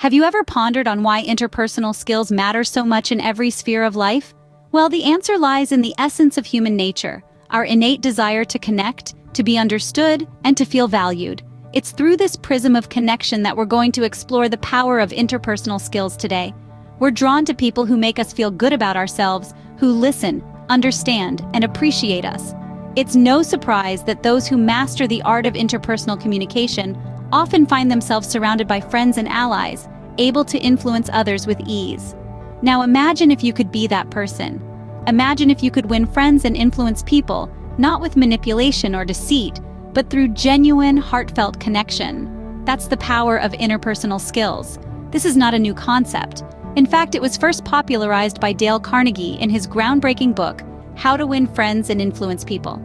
Have you ever pondered on why interpersonal skills matter so much in every sphere of life? Well, the answer lies in the essence of human nature, our innate desire to connect, to be understood, and to feel valued. It's through this prism of connection that we're going to explore the power of interpersonal skills today. We're drawn to people who make us feel good about ourselves, who listen, understand, and appreciate us. It's no surprise that those who master the art of interpersonal communication often find themselves surrounded by friends and allies, able to influence others with ease. Now imagine if you could be that person. Imagine if you could win friends and influence people, not with manipulation or deceit, but through genuine, heartfelt connection. That's the power of interpersonal skills. This is not a new concept. In fact, it was first popularized by Dale Carnegie in his groundbreaking book, How to Win Friends and Influence People.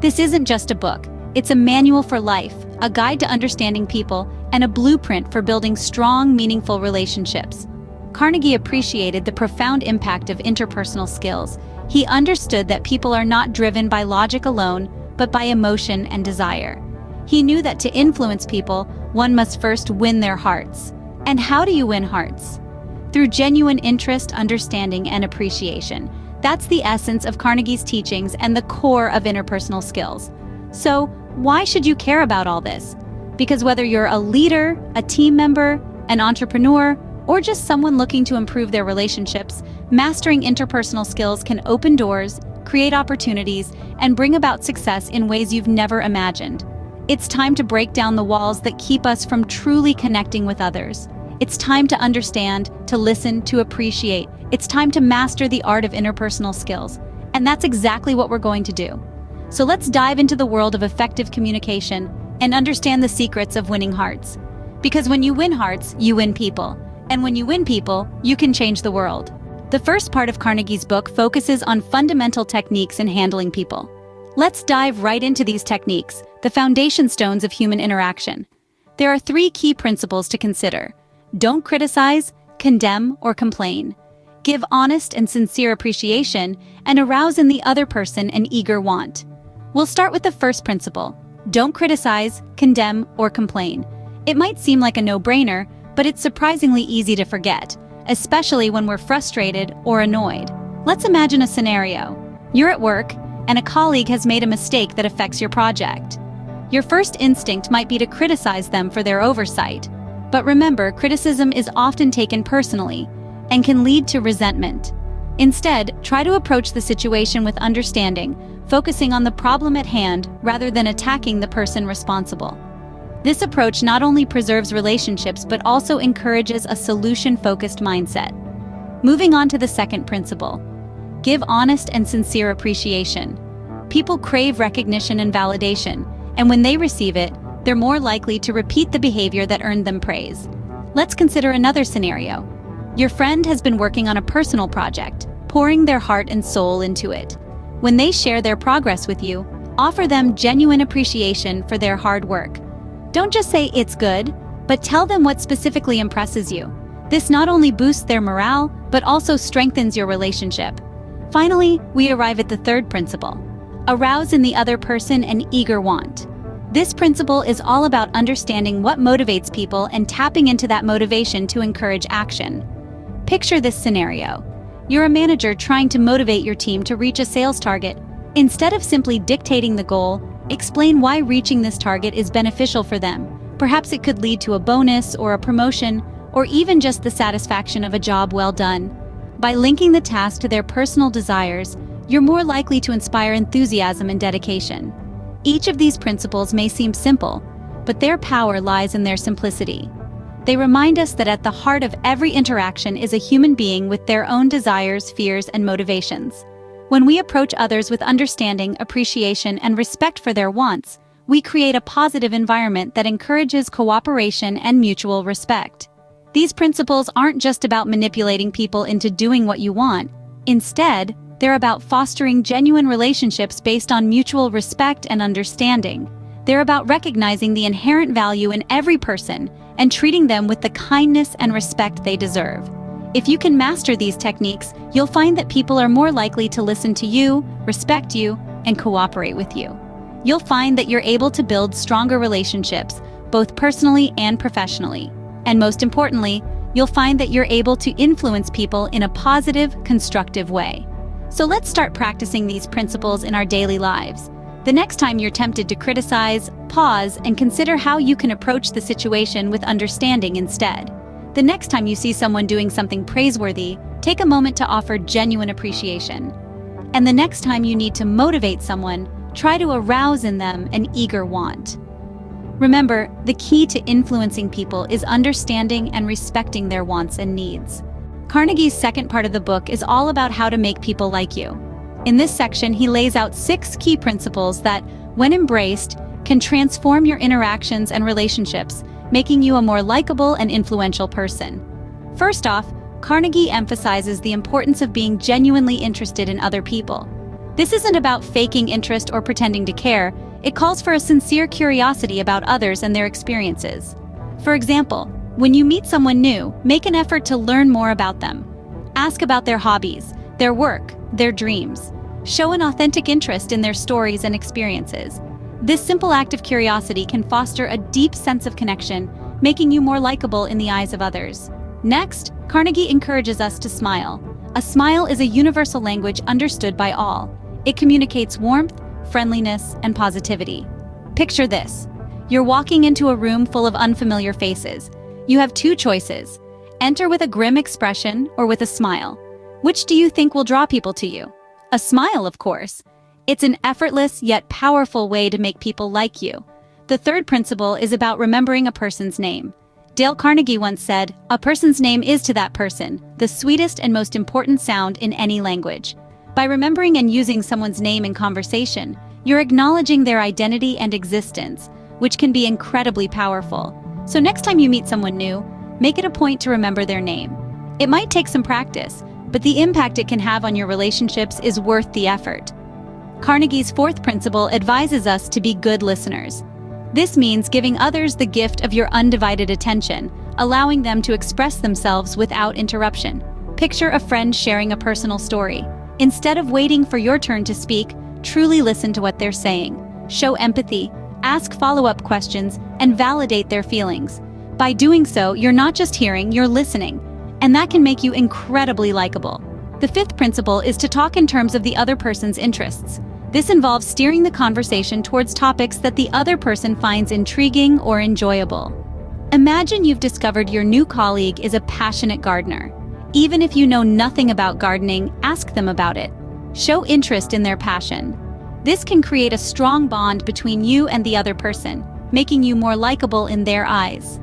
This isn't just a book. It's a manual for life, a guide to understanding people, and a blueprint for building strong, meaningful relationships. Carnegie appreciated the profound impact of interpersonal skills. He understood that people are not driven by logic alone, but by emotion and desire. He knew that to influence people, one must first win their hearts. And how do you win hearts? Through genuine interest, understanding, and appreciation. That's the essence of Carnegie's teachings and the core of interpersonal skills. So, why should you care about all this? Because whether you're a leader, a team member, an entrepreneur, or just someone looking to improve their relationships, mastering interpersonal skills can open doors, create opportunities, and bring about success in ways you've never imagined. It's time to break down the walls that keep us from truly connecting with others. It's time to understand, to listen, to appreciate. It's time to master the art of interpersonal skills. And that's exactly what we're going to do. So let's dive into the world of effective communication and understand the secrets of winning hearts. Because when you win hearts, you win people. And when you win people, you can change the world. The first part of Carnegie's book focuses on fundamental techniques in handling people. Let's dive right into these techniques, the foundation stones of human interaction. There are 3 key principles to consider. Don't criticize, condemn, or complain. Give honest and sincere appreciation, and arouse in the other person an eager want. We'll start with the first principle. Don't criticize, condemn, or complain. It might seem like a no-brainer, but it's surprisingly easy to forget, especially when we're frustrated or annoyed. Let's imagine a scenario. You're at work, and a colleague has made a mistake that affects your project. Your first instinct might be to criticize them for their oversight. But remember, criticism is often taken personally and can lead to resentment. Instead, try to approach the situation with understanding, focusing on the problem at hand rather than attacking the person responsible. This approach not only preserves relationships but also encourages a solution-focused mindset. Moving on to the second principle. Give honest and sincere appreciation. People crave recognition and validation, and when they receive it, they're more likely to repeat the behavior that earned them praise. Let's consider another scenario. Your friend has been working on a personal project, pouring their heart and soul into it. When they share their progress with you, offer them genuine appreciation for their hard work. Don't just say it's good, but tell them what specifically impresses you. This not only boosts their morale, but also strengthens your relationship. Finally, we arrive at the third principle. Arouse in the other person an eager want. This principle is all about understanding what motivates people and tapping into that motivation to encourage action. Picture this scenario. You're a manager trying to motivate your team to reach a sales target. Instead of simply dictating the goal, explain why reaching this target is beneficial for them. Perhaps it could lead to a bonus or a promotion, or even just the satisfaction of a job well done. By linking the task to their personal desires, you're more likely to inspire enthusiasm and dedication. Each of these principles may seem simple, but their power lies in their simplicity. They remind us that at the heart of every interaction is a human being with their own desires, fears, and motivations. When we approach others with understanding, appreciation, and respect for their wants, we create a positive environment that encourages cooperation and mutual respect. These principles aren't just about manipulating people into doing what you want. Instead, they're about fostering genuine relationships based on mutual respect and understanding. They're about recognizing the inherent value in every person and treating them with the kindness and respect they deserve. If you can master these techniques, you'll find that people are more likely to listen to you, respect you, and cooperate with you. You'll find that you're able to build stronger relationships, both personally and professionally. And most importantly, you'll find that you're able to influence people in a positive, constructive way. So let's start practicing these principles in our daily lives. The next time you're tempted to criticize, pause and consider how you can approach the situation with understanding instead. The next time you see someone doing something praiseworthy, take a moment to offer genuine appreciation. And the next time you need to motivate someone, try to arouse in them an eager want. Remember, the key to influencing people is understanding and respecting their wants and needs. Carnegie's second part of the book is all about how to make people like you. In this section, he lays out 6 key principles that, when embraced, can transform your interactions and relationships, making you a more likable and influential person. First off, Carnegie emphasizes the importance of being genuinely interested in other people. This isn't about faking interest or pretending to care. It calls for a sincere curiosity about others and their experiences. For example, when you meet someone new, make an effort to learn more about them. Ask about their hobbies, their work, their dreams. Show an authentic interest in their stories and experiences. This simple act of curiosity can foster a deep sense of connection, making you more likable in the eyes of others. Next, Carnegie encourages us to smile. A smile is a universal language understood by all. It communicates warmth, friendliness, and positivity. Picture this. You're walking into a room full of unfamiliar faces. You have 2 choices. Enter with a grim expression or with a smile. Which do you think will draw people to you? A smile, of course. It's an effortless yet powerful way to make people like you. The third principle is about remembering a person's name. Dale Carnegie once said, "A person's name is to that person the sweetest and most important sound in any language." By remembering and using someone's name in conversation, you're acknowledging their identity and existence, which can be incredibly powerful. So next time you meet someone new, make it a point to remember their name. It might take some practice, but the impact it can have on your relationships is worth the effort. Carnegie's fourth principle advises us to be good listeners. This means giving others the gift of your undivided attention, allowing them to express themselves without interruption. Picture a friend sharing a personal story. Instead of waiting for your turn to speak, truly listen to what they're saying. Show empathy, ask follow-up questions, and validate their feelings. By doing so, you're not just hearing, you're listening, and that can make you incredibly likable. The fifth principle is to talk in terms of the other person's interests. This involves steering the conversation towards topics that the other person finds intriguing or enjoyable. Imagine you've discovered your new colleague is a passionate gardener. Even if you know nothing about gardening, ask them about it. Show interest in their passion. This can create a strong bond between you and the other person, making you more likable in their eyes.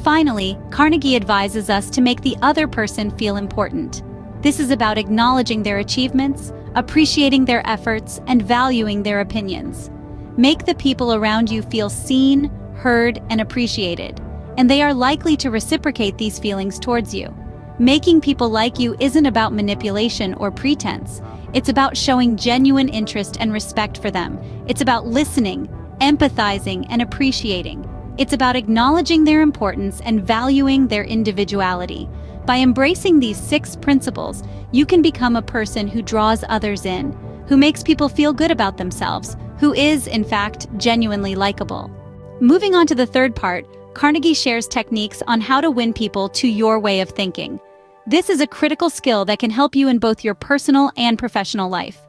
Finally, Carnegie advises us to make the other person feel important. This is about acknowledging their achievements, appreciating their efforts, and valuing their opinions. Make the people around you feel seen, heard, and appreciated, and they are likely to reciprocate these feelings towards you. Making people like you isn't about manipulation or pretense. It's about showing genuine interest and respect for them. It's about listening, empathizing, and appreciating. It's about acknowledging their importance and valuing their individuality. By embracing these 6 principles, you can become a person who draws others in, who makes people feel good about themselves, who is, in fact, genuinely likable. Moving on to the third part, Carnegie shares techniques on how to win people to your way of thinking. This is a critical skill that can help you in both your personal and professional life.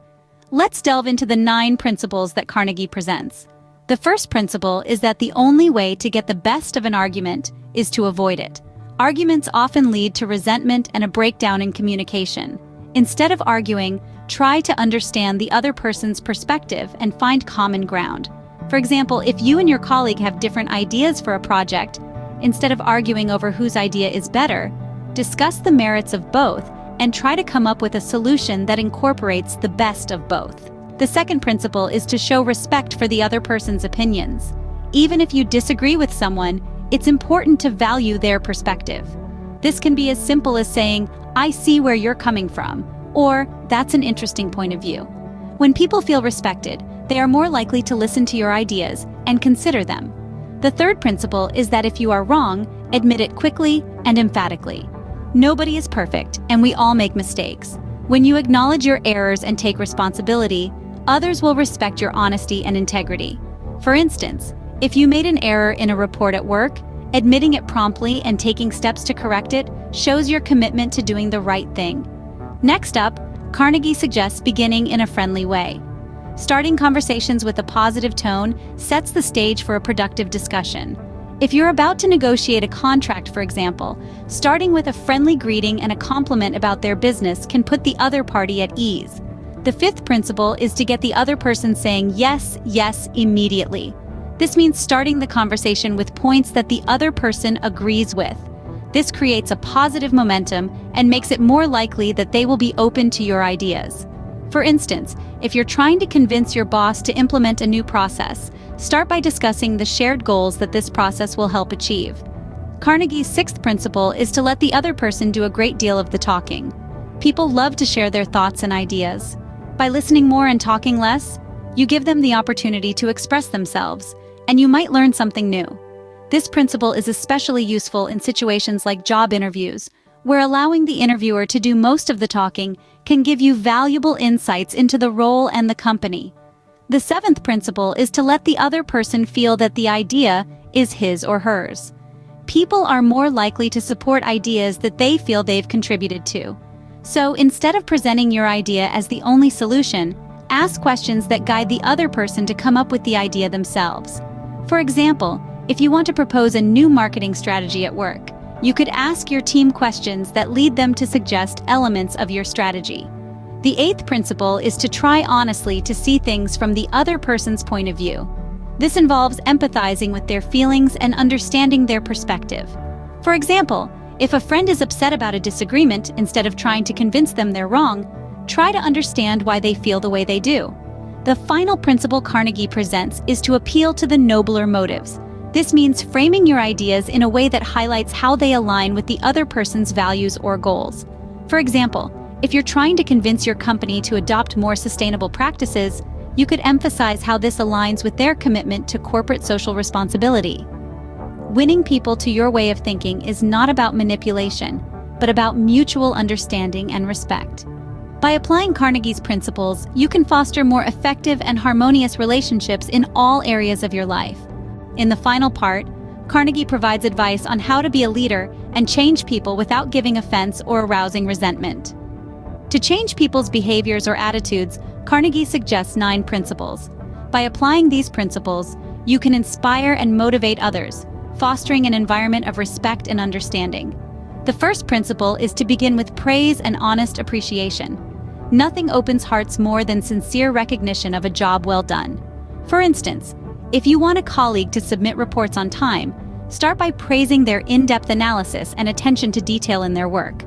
Let's delve into the 9 principles that Carnegie presents. The first principle is that the only way to get the best of an argument is to avoid it. Arguments often lead to resentment and a breakdown in communication. Instead of arguing, try to understand the other person's perspective and find common ground. For example, if you and your colleague have different ideas for a project, instead of arguing over whose idea is better, discuss the merits of both and try to come up with a solution that incorporates the best of both. The second principle is to show respect for the other person's opinions. Even if you disagree with someone, it's important to value their perspective. This can be as simple as saying, "I see where you're coming from," or "That's an interesting point of view." When people feel respected, they are more likely to listen to your ideas and consider them. The third principle is that if you are wrong, admit it quickly and emphatically. Nobody is perfect, and we all make mistakes. When you acknowledge your errors and take responsibility, others will respect your honesty and integrity. For instance, if you made an error in a report at work, Admitting it promptly and taking steps to correct it shows your commitment to doing the right thing. Next up, Carnegie suggests beginning in a friendly way. Starting conversations with a positive tone sets the stage for a productive discussion. If you're about to negotiate a contract, for example, starting with a friendly greeting and a compliment about their business can put the other party at ease. The fifth principle is to get the other person saying yes, yes immediately. This means starting the conversation with points that the other person agrees with. This creates a positive momentum and makes it more likely that they will be open to your ideas. For instance, if you're trying to convince your boss to implement a new process, start by discussing the shared goals that this process will help achieve. Carnegie's sixth principle is to let the other person do a great deal of the talking. People love to share their thoughts and ideas. By listening more and talking less, you give them the opportunity to express themselves, and you might learn something new. This principle is especially useful in situations like job interviews, where allowing the interviewer to do most of the talking can give you valuable insights into the role and the company. The seventh principle is to let the other person feel that the idea is his or hers. People are more likely to support ideas that they feel they've contributed to. So instead of presenting your idea as the only solution, ask questions that guide the other person to come up with the idea themselves. For example, if you want to propose a new marketing strategy at work, you could ask your team questions that lead them to suggest elements of your strategy. The eighth principle is to try honestly to see things from the other person's point of view. This involves empathizing with their feelings and understanding their perspective. For example, if a friend is upset about a disagreement, instead of trying to convince them they're wrong, try to understand why they feel the way they do. The final principle Carnegie presents is to appeal to the nobler motives. This means framing your ideas in a way that highlights how they align with the other person's values or goals. For example, if you're trying to convince your company to adopt more sustainable practices, you could emphasize how this aligns with their commitment to corporate social responsibility. Winning people to your way of thinking is not about manipulation, but about mutual understanding and respect. By applying Carnegie's principles, you can foster more effective and harmonious relationships in all areas of your life. In the final part, Carnegie provides advice on how to be a leader and change people without giving offense or arousing resentment. To change people's behaviors or attitudes, Carnegie suggests 9 principles. By applying these principles, you can inspire and motivate others, fostering an environment of respect and understanding. The first principle is to begin with praise and honest appreciation. Nothing opens hearts more than sincere recognition of a job well done. For instance, if you want a colleague to submit reports on time, start by praising their in-depth analysis and attention to detail in their work.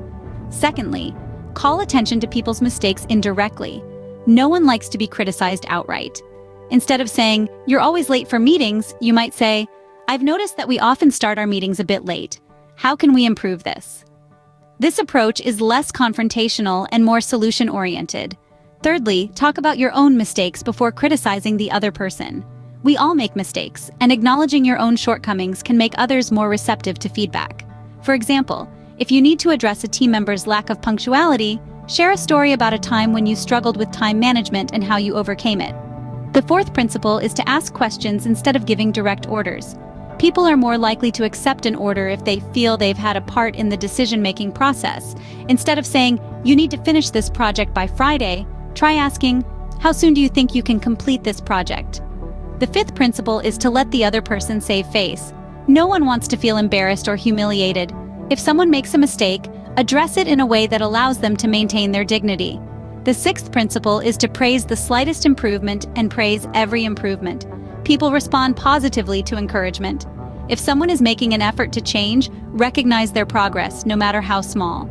Secondly, call attention to people's mistakes indirectly. No one likes to be criticized outright. Instead of saying, "You're always late for meetings," you might say, "I've noticed that we often start our meetings a bit late. How can we improve this?" This approach is less confrontational and more solution-oriented. Thirdly, talk about your own mistakes before criticizing the other person. We all make mistakes, and acknowledging your own shortcomings can make others more receptive to feedback. For example, if you need to address a team member's lack of punctuality, share a story about a time when you struggled with time management and how you overcame it. The fourth principle is to ask questions instead of giving direct orders. People are more likely to accept an order if they feel they've had a part in the decision-making process. Instead of saying, "You need to finish this project by Friday," try asking, "How soon do you think you can complete this project?" The fifth principle is to let the other person save face. No one wants to feel embarrassed or humiliated. If someone makes a mistake, address it in a way that allows them to maintain their dignity. The sixth principle is to praise the slightest improvement and praise every improvement. People respond positively to encouragement. If someone is making an effort to change, recognize their progress, no matter how small.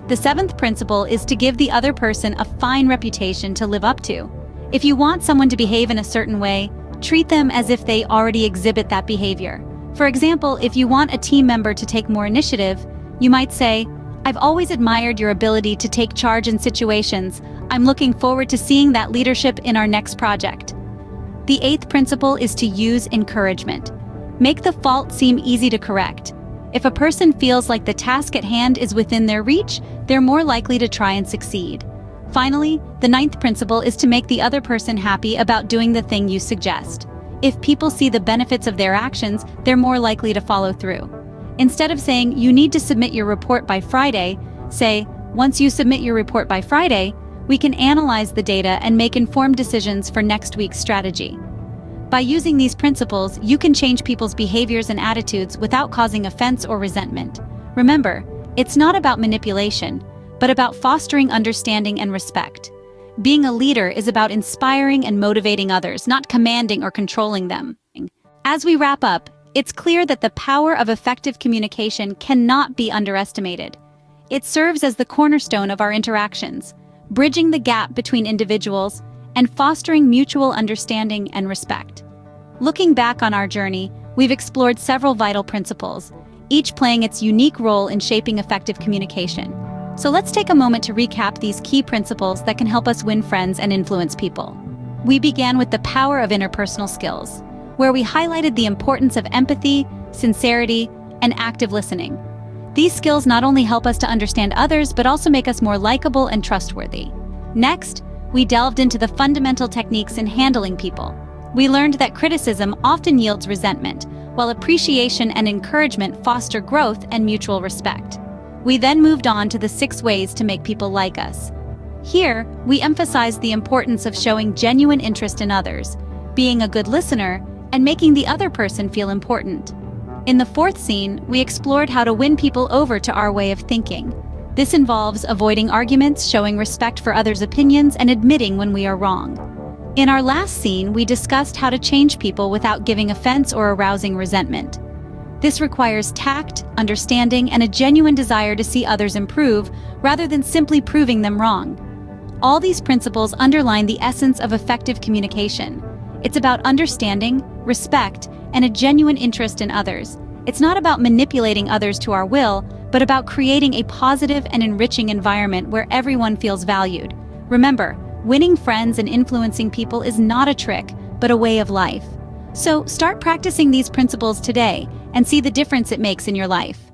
The seventh principle is to give the other person a fine reputation to live up to. If you want someone to behave in a certain way, treat them as if they already exhibit that behavior. For example, if you want a team member to take more initiative, you might say, "I've always admired your ability to take charge in situations. I'm looking forward to seeing that leadership in our next project." The eighth principle is to use encouragement. Make the fault seem easy to correct. If a person feels like the task at hand is within their reach, they're more likely to try and succeed. Finally, the ninth principle is to make the other person happy about doing the thing you suggest. If people see the benefits of their actions, they're more likely to follow through. Instead of saying, "You need to submit your report by Friday," say, "Once you submit your report by Friday, we can analyze the data and make informed decisions for next week's strategy." By using these principles, you can change people's behaviors and attitudes without causing offense or resentment. Remember, it's not about manipulation, but about fostering understanding and respect. Being a leader is about inspiring and motivating others, not commanding or controlling them. As we wrap up, it's clear that the power of effective communication cannot be underestimated. It serves as the cornerstone of our interactions, bridging the gap between individuals and fostering mutual understanding and respect. Looking back on our journey, we've explored several vital principles, each playing its unique role in shaping effective communication. So let's take a moment to recap these key principles that can help us win friends and influence people. We began with the power of interpersonal skills, where we highlighted the importance of empathy, sincerity, and active listening. These skills not only help us to understand others, but also make us more likable and trustworthy. Next, we delved into the fundamental techniques in handling people. We learned that criticism often yields resentment, while appreciation and encouragement foster growth and mutual respect. We then moved on to the 6 ways to make people like us. Here, we emphasized the importance of showing genuine interest in others, being a good listener, and making the other person feel important. In the 4th scene, we explored how to win people over to our way of thinking. This involves avoiding arguments, showing respect for others' opinions, and admitting when we are wrong. In our last scene, we discussed how to change people without giving offense or arousing resentment. This requires tact, understanding, and a genuine desire to see others improve, rather than simply proving them wrong. All these principles underline the essence of effective communication. It's about understanding, respect, and a genuine interest in others. It's not about manipulating others to our will, but about creating a positive and enriching environment where everyone feels valued. Remember, winning friends and influencing people is not a trick, but a way of life. So start practicing these principles today and see the difference it makes in your life.